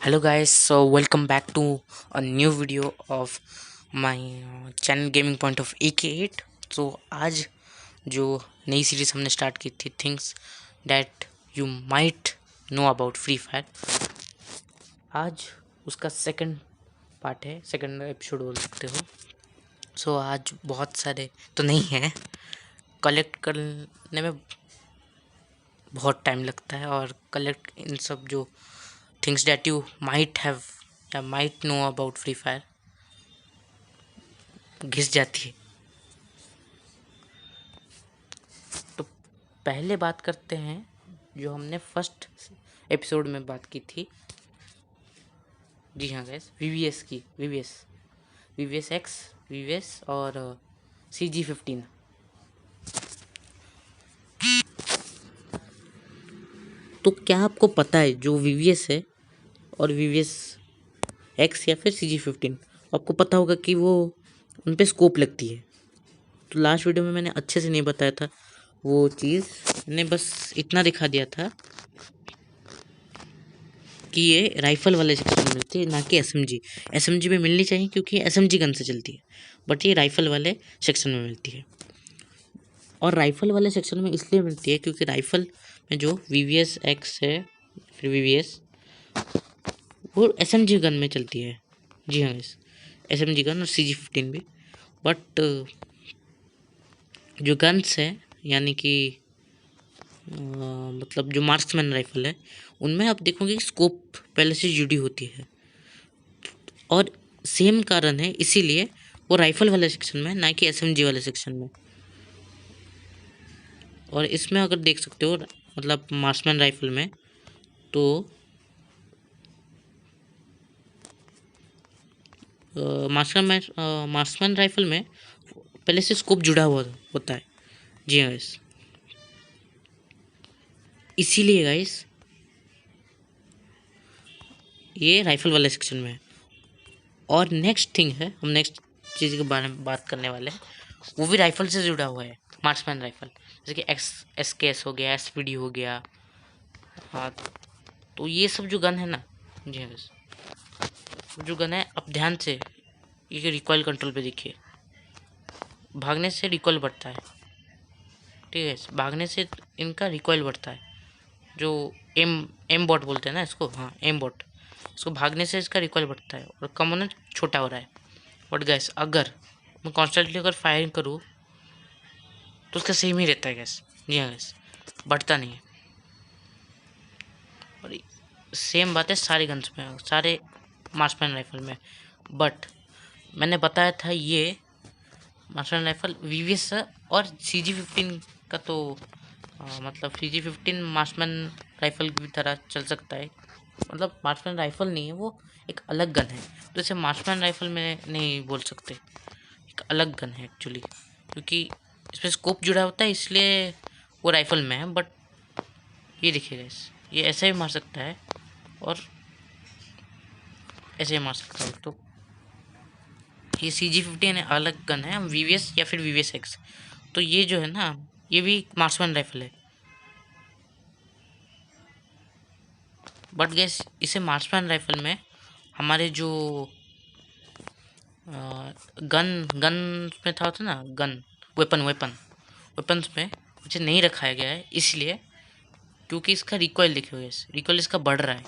Hello guys, so welcome back to a new video of my channel Gaming Point of AK8। तो आज जो नई series हमने start की थी things that you might know about free fire, आज उसका सेकंड पार्ट है, सेकंड एपिसोड बोल सकते हो। सो आज बहुत सारे तो नहीं है, कलेक्ट करने में बहुत टाइम लगता है और कलेक्ट इन सब जो things that you might have या might know about free fire घिस जाती है। तो पहले बात करते हैं जो हमने फर्स्ट एपिसोड में बात की थी। जी हाँ गैस, वीवीएस की, वीवीएस एक्स, वीवीएस और CG15। तो क्या आपको पता है जो वीवीएस है और वीवीएस एक्स या फिर CG15, आपको पता होगा कि वो उन पे स्कोप लगती है। तो लास्ट वीडियो में मैंने अच्छे से नहीं बताया था वो चीज़, मैंने बस इतना दिखा दिया था कि ये राइफ़ल वाले सेक्शन में मिलती है, ना कि एसएमजी में मिलनी चाहिए क्योंकि एसएमजी गन से चलती है, बट ये राइफ़ल वाले सेक्शन में मिलती है। और राइफ़ल वाले सेक्शन में इसलिए मिलती है क्योंकि राइफ़ल में जो वीवीएस एक्स है फिर वीवीएस, वो एसएमजी गन में चलती है। जी हाँ, एसएमजी गन और CG15 भी। बट जो गन्स है यानी कि मतलब जो मार्क्समैन राइफ़ल है, उनमें आप देखोगे स्कोप पहले से जुड़ी होती है और सेम कारण है, इसीलिए वो राइफल वाले सेक्शन में, ना कि एसएमजी वाले सेक्शन में। और इसमें अगर देख सकते हो मतलब मार्क्समैन राइफल में, तो मार्क्समैन राइफल में पहले से स्कोप जुड़ा हुआ होता है। जी हाँ गाइस, इसीलिए गाइस ये राइफल वाले सेक्शन में है। और नेक्स्ट थिंग है, हम नेक्स्ट चीज़ के बारे में बात करने वाले हैं, वो भी राइफल से जुड़ा हुआ है, मार्क्समैन राइफल, जैसे कि SKS हो गया, SPD हो गया। हाँ, तो ये सब जो गन है ना, जी हाँ, जो गन है, अब ध्यान से ये रिकॉइल कंट्रोल पे देखिए, भागने से रिकॉइल बढ़ता है। ठीक है, भागने से इनका रिकॉइल बढ़ता है, जो एम बॉट बोलते हैं ना इसको, हाँ एम बॉट, इसको भागने से इसका रिकॉइल बढ़ता है और कम होना छोटा हो रहा है। बट गैस अगर मैं कॉन्स्टेंटली अगर फायरिंग करूँ तो उसका सेम ही रहता है गैस। जी हाँ गैस, बढ़ता नहीं है। और सेम बात है सारे गन्स में, सारे मार्क्समैन राइफल में। बट मैंने बताया था ये मार्क्समैन राइफल वीवीएस और CG15 का, तो मतलब CG15 मार्क्समैन राइफल की तरह चल सकता है, मतलब मार्क्समैन राइफल नहीं है, वो एक अलग गन है, तो इसे मार्क्समैन राइफल में नहीं बोल सकते, एक अलग गन है एक्चुअली, क्योंकि इसमें स्कोप जुड़ा होता है इसलिए वो राइफल में है। बट ये देखिएगा, ये ऐसे भी मार सकता है और ऐसे ही मार सकता है। तो ये CG15 अलग गन है, वीवीएस या फिर वीवीएस एक्स। तो ये जो है ना, ये भी मार्क्समैन राइफल है, बट गैस इसे मार्क्समैन राइफल में हमारे जो गन गन में था होता ना, गन वेपन्स में मुझे नहीं रखाया गया है, इसलिए क्योंकि इसका रिकॉइल देखिए गैस, रिकॉइल इसका बढ़ रहा है।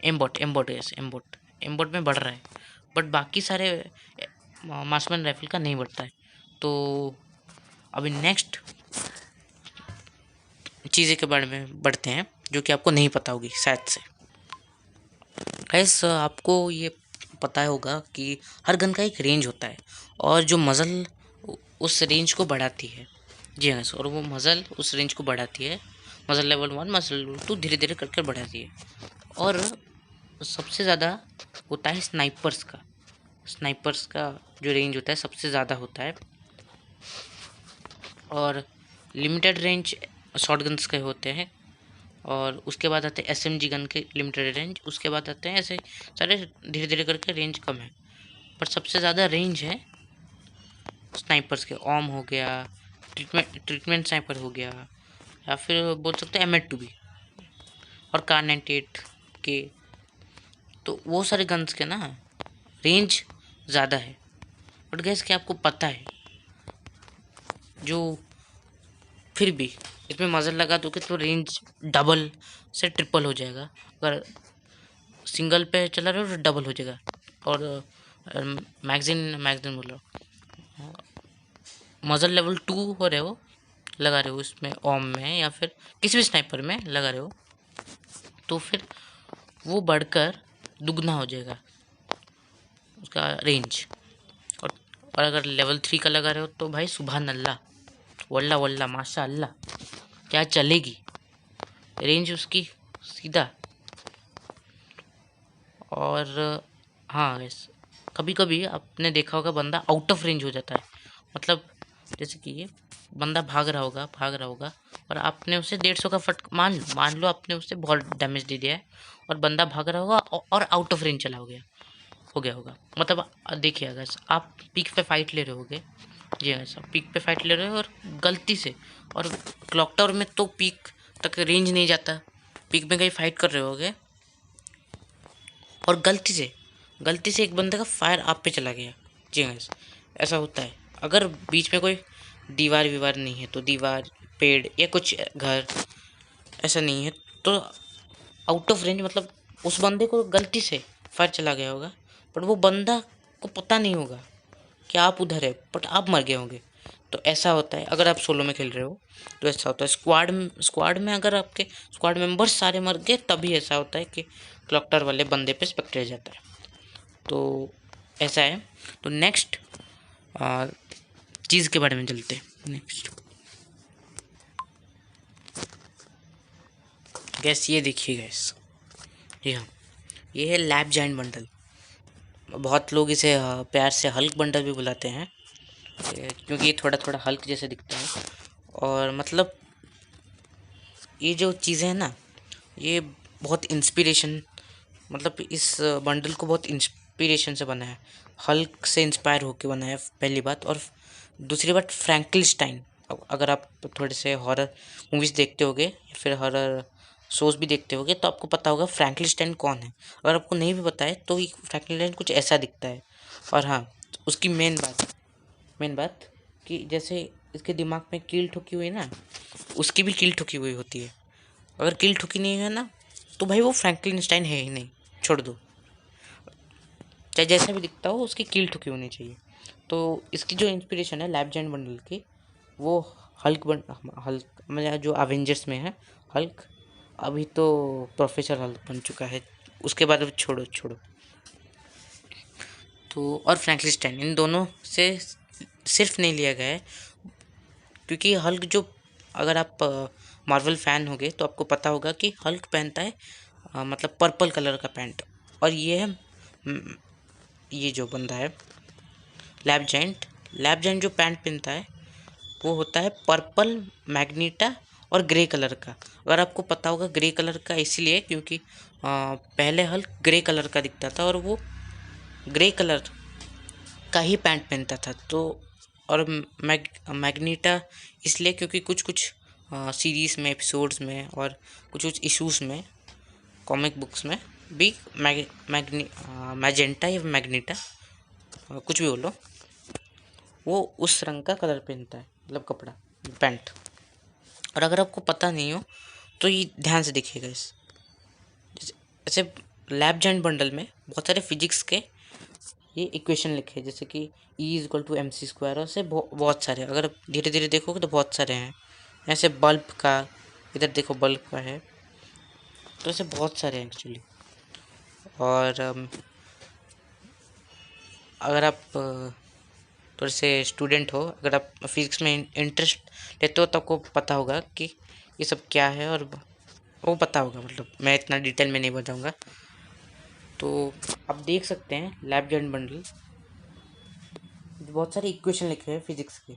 एम बॉट गैस, एम बॉट में बढ़ रहा है, बट बाकी सारे मार्क्समैन राइफल का नहीं बढ़ता है। तो अभी नेक्स्ट चीज़ें के बारे में बढ़ते हैं जो कि आपको नहीं पता होगी शायद से। गैस आपको ये पता होगा कि हर गन का एक रेंज होता है और जो मज़ल उस रेंज को बढ़ाती है। जी हाँ सर, और वो मज़ल उस रेंज को बढ़ाती है, मज़ल लेवल 1 मज़ल लेवल 2 धीरे धीरे करके बढ़ाती है। और सबसे ज़्यादा होता है स्नाइपर्स का जो रेंज होता है सबसे ज़्यादा होता है, और लिमिटेड रेंज शॉटगन्स के होते हैं, और उसके बाद आते हैं SMG गन के लिमिटेड रेंज, उसके बाद आते हैं ऐसे सारे धीरे धीरे करके रेंज कम है। पर सबसे ज़्यादा रेंज है स्नाइपर्स के, ओम हो गया, ट्रीटमेंट स्नाइपर हो गया, या फिर बोल सकते हैं M8 भी, और कार 98 के, तो वो सारे गन्स के ना रेंज ज़्यादा है, बट गैस क्या आपको पता है जो फिर भी इसमें मज़र लगा दोगे तो रेंज डबल से ट्रिपल हो जाएगा। अगर सिंगल पे चला रहे हो तो डबल हो जाएगा। और मैगजीन मैगजीन बोल रहा हूँ, मज़र लेवल 2 हो रहे हो, लगा रहे हो इसमें ओम में या फिर किसी भी स्नाइपर में लगा रहे हो, तो फिर वो बढ़कर दुगना हो जाएगा उसका रेंज। और अगर लेवल 3 का लगा रहे हो तो भाई सुभान अल्लाह, वल्ला वल्ला माशा अल्लाह, क्या चलेगी रेंज उसकी सीधा। और हाँ वैसे कभी कभी आपने देखा होगा बंदा आउट ऑफ रेंज हो जाता है, मतलब जैसे कि ये बंदा भाग रहा होगा और आपने उसे 150 का फट मान लो आपने उसे बहुत डैमेज दे दिया है और बंदा भाग रहा होगा और आउट ऑफ रेंज चला हो गया होगा। मतलब देखिए अगर आप पीक पे फाइट ले रहे होगे, जी हाँ सर, पीक पे फाइट ले रहे हो और गलती से, और क्लॉक टावर में तो पीक तक रेंज नहीं जाता, पीक में कहीं फाइट कर रहे होगे और गलती से एक बंदे का फायर आप पे चला गया, जी हाँ ऐसा होता है। अगर बीच में कोई दीवार वीवार नहीं है, तो दीवार पेड़ या कुछ घर ऐसा नहीं है, तो आउट ऑफ रेंज मतलब उस बंदे को गलती से फायर चला गया होगा, बट वो बंदा को पता नहीं होगा कि आप उधर है, बट आप मर गए होंगे। तो ऐसा होता है अगर आप सोलो में खेल रहे हो, तो ऐसा होता है। स्क्वाड में अगर आपके स्क्वाड मेंबर्स सारे मर गए तभी ऐसा होता है कि क्लॉक टावर वाले बंदे पे स्पेक्टर जाता है। तो ऐसा है। तो नेक्स्ट चीज़ के बारे में चलते हैं। नेक्स्ट गैस ये देखिए गैस, जी हाँ, ये है लैब जाइंट बंडल। बहुत लोग इसे प्यार से हल्क बंडल भी बुलाते हैं, क्योंकि ये थोड़ा थोड़ा हल्क जैसे दिखता है। और मतलब ये जो चीज़ें हैं ना, ये बहुत इंस्पिरेशन, मतलब इस बंडल को बहुत इंस्पिरेशन से बना है, हल्क से इंस्पायर होकर बना है पहली बात। और दूसरी बात फ्रैंकलिस्टाइन, अगर आप थोड़े से हॉरर मूवीज़ देखते होगे या फिर हॉरर शोज़ भी देखते होगे तो आपको पता होगा फ्रैंकलिस्टाइन कौन है। अगर आपको नहीं भी पता है तो फ्रैंकलिस्टाइन कुछ ऐसा दिखता है। और हाँ, उसकी मेन बात कि जैसे इसके दिमाग में कील ठुकी हुई ना, उसकी भी कील ठुकी हुई होती है। अगर कील ठुकी नहीं है ना, तो भाई वो फ्रैंकलिस्टाइन है ही नहीं, छोड़ दो। चाहे जैसा भी दिखता हो उसकी कील ठुकी होनी चाहिए। तो इसकी जो इंस्पिरेशन है लैब जाइंट बंडल की, वो हल्क मतलब जो अवेंजर्स में है हल्क, अभी तो प्रोफेसर हल्क बन चुका है, उसके बाद अब छोड़ो। तो और फ्रैंकलिस्टाइन, इन दोनों से सिर्फ नहीं लिया गया है, क्योंकि हल्क जो, अगर आप मार्वल फ़ैन होगे तो आपको पता होगा कि हल्क पहनता है मतलब पर्पल कलर का पैंट। और ये है ये जो बंदा है लैब जाइंट जो पैंट पहनता है वो होता है पर्पल मैग्नीटा और ग्रे कलर का। अगर आपको पता होगा ग्रे कलर का इसलिए क्योंकि पहले हल्क ग्रे कलर का दिखता था और वो ग्रे कलर का ही पैंट पहनता था। तो और मैग्नीटा इसलिए क्योंकि कुछ कुछ सीरीज़ में, एपिसोड्स में और कुछ कुछ इशूज़ में, कॉमिक बुक्स में भी मैजेंटा या मैग्नीटा, कुछ भी बोलो, वो उस रंग का कलर पहनता है, मतलब कपड़ा, पैंट। और अगर आपको पता नहीं हो तो ये ध्यान से देखिएगा। ऐसे लैब जाइंट बंडल में बहुत सारे फिजिक्स के ये इक्वेशन लिखे हैं, जैसे कि E = mc², और ऐसे बहुत सारे, अगर धीरे धीरे देखोगे तो बहुत सारे हैं। ऐसे बल्ब का, इधर देखो बल्ब का है, तो ऐसे बहुत सारे हैं एक्चुअली। और अगर आप थोड़े से स्टूडेंट हो, अगर आप फिजिक्स में इंटरेस्ट लेते हो तो आपको पता होगा कि ये सब क्या है, और वो पता होगा, मतलब मैं इतना डिटेल में नहीं बताऊंगा। तो आप देख सकते हैं लैब जाइंट बंडल, बहुत सारे इक्वेशन लिखे हैं फिजिक्स के।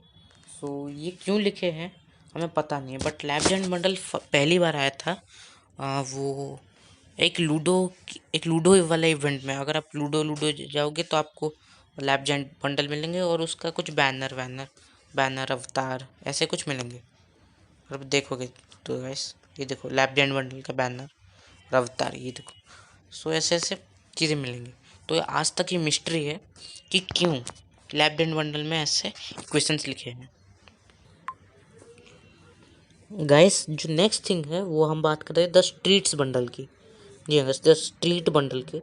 सो ये क्यों लिखे हैं हमें पता नहीं है, बट लैब जाइंट बंडल पहली बार आया था वो एक लूडो वाला इवेंट में। अगर आप लूडो जाओगे तो आपको लैब जाइंट बंडल मिलेंगे और उसका कुछ बैनर अवतार ऐसे कुछ मिलेंगे। और आप देखोगे तो गाइस, ये देखो लैब जाइंट बंडल का बैनर और अवतार, ये देखो। सो ऐसे ऐसे चीज़ें मिलेंगी। तो आज तक ये मिस्ट्री है कि क्यों लैब डेंट बंडल में ऐसे क्वेश्चंस लिखे हैं। गाइस जो नेक्स्ट थिंग है वो हम बात कर रहे हैं द स्ट्रीट्स बंडल की। जी हाँ, द स्ट्रीट बंडल के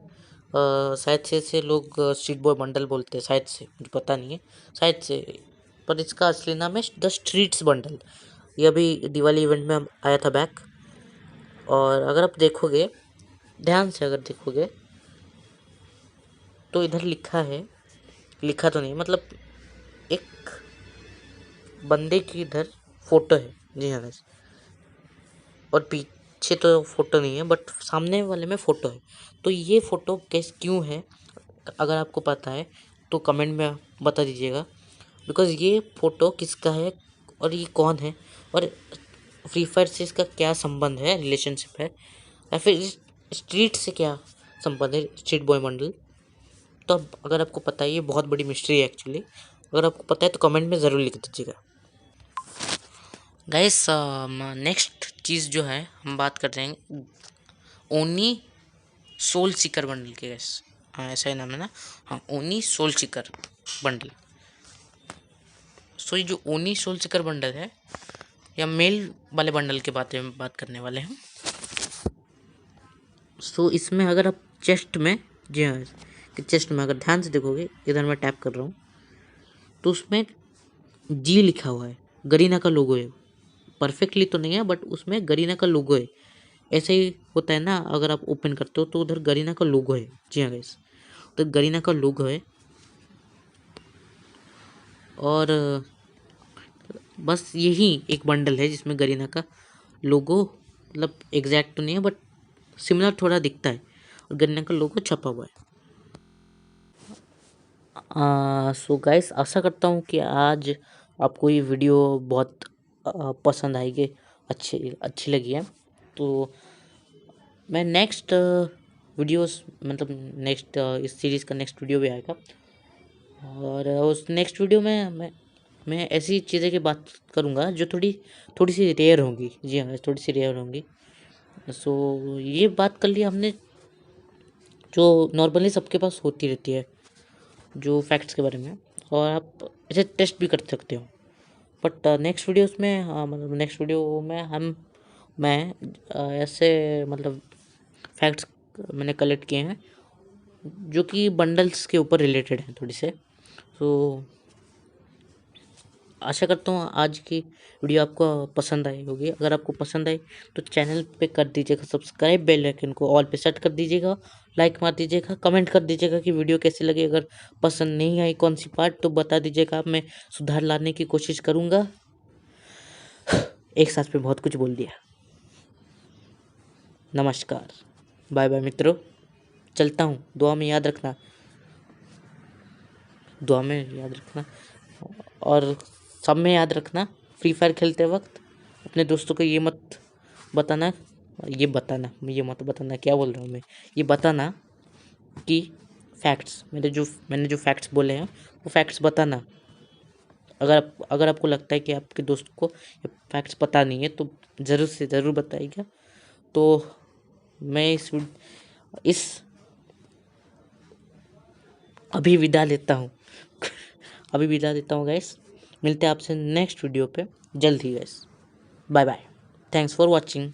शायद से लोग स्ट्रीट बॉय बंडल बोलते हैं, शायद से, मुझे पता नहीं है, शायद से, पर इसका असली नाम है द स्ट्रीट्स बंडल। ये अभी दिवाली इवेंट में आया था बैक। और अगर आप देखोगे, ध्यान से अगर देखोगे तो इधर लिखा है, लिखा तो नहीं मतलब एक बंदे की इधर फोटो है। जी हाँ guys। और पीछे तो फोटो नहीं है बट सामने वाले में फोटो है। तो ये फोटो कैस क्यों है, अगर आपको पता है तो कमेंट में बता दीजिएगा। बिकॉज ये फोटो किसका है और ये कौन है और फ्री फायर से इसका क्या संबंध है, रिलेशनशिप है, या फिर स्ट्रीट से क्या संबंध है, स्ट्रीट बॉय बंडल। तो अब अगर आपको पता है, ये बहुत बड़ी मिस्ट्री है एक्चुअली। अगर आपको पता है तो कमेंट में ज़रूर लिख दीजिएगा। गाइस नेक्स्ट चीज़ जो है हम बात कर रहे हैं ओनी सोल सीकर बंडल के। गाइस हाँ ऐसा ही नाम है ना, हाँ ओनी सोल सीकर बंडल। सो ये जो ओनी सोल सीकर बंडल है या मेल वाले बंडल के बारे में बात करने वाले हैं। सो इसमें अगर आप चेस्ट में, जी हाँ कि चेस्ट में अगर ध्यान से देखोगे, इधर मैं टैप कर रहा हूँ तो उसमें जी लिखा हुआ है, गरीना का लोगो है। परफेक्टली तो नहीं है बट उसमें गरीना का लोगो है। ऐसे ही होता है ना, अगर आप ओपन करते हो तो उधर गरीना का लोगो है। जी हाँ गाइस, तो गरीना का लोगो है। और बस यही एक बंडल है जिसमें गरीना का लोगो, मतलब एग्जैक्ट तो नहीं है बट सिमिलर थोड़ा दिखता है, और गरीना का लोगो छपा हुआ है। सो गाइस आशा करता हूँ कि आज आपको ये वीडियो बहुत पसंद आएगी, अच्छी अच्छी लगी है। तो मैं नेक्स्ट वीडियोस मतलब नेक्स्ट इस सीरीज़ का नेक्स्ट वीडियो भी आएगा, और उस नेक्स्ट वीडियो में मैं ऐसी चीज़ें की बात करूँगा जो थोड़ी थोड़ी सी रेयर होंगी। जी हाँ थोड़ी सी रेयर होंगी। सो ये बात कर लिया हमने जो नॉर्मली सबके पास होती रहती है, जो फैक्ट्स के बारे में, और आप इसे टेस्ट भी कर सकते हो। बट नेक्स्ट वीडियोस में मतलब नेक्स्ट वीडियो में मैं ऐसे मतलब फैक्ट्स मैंने कलेक्ट किए हैं जो कि बंडल्स के ऊपर रिलेटेड हैं थोड़ी से। सो आशा करता हूँ आज की वीडियो आपको पसंद आई होगी। अगर आपको पसंद आई तो चैनल पे कर दीजिएगा सब्सक्राइब, बेल आइकन को ऑल पे सेट कर दीजिएगा, लाइक मार दीजिएगा, कमेंट कर दीजिएगा कि वीडियो कैसी लगी। अगर पसंद नहीं आई कौन सी पार्ट तो बता दीजिएगा, मैं सुधार लाने की कोशिश करूँगा। एक साथ में बहुत कुछ बोल दिया। नमस्कार, बाय बाय मित्रों, चलता हूँ। दुआ में याद रखना, दुआ में याद रखना, और सब में याद रखना, फ्री फायर खेलते वक्त अपने दोस्तों को ये मत बताना, ये मत बताना, क्या बोल रहा हूँ मैं, ये बताना कि फैक्ट्स मैंने जो फैक्ट्स बोले हैं वो फैक्ट्स बताना। अगर आपको लगता है कि आपके दोस्त को ये फैक्ट्स पता नहीं है तो ज़रूर से ज़रूर बताइएगा। तो मैं इस अभी विदा लेता हूँ अभी विदा देता हूँ गाइस। मिलते हैं आपसे नेक्स्ट वीडियो पे जल्द ही guys. Bye bye, thanks for watching.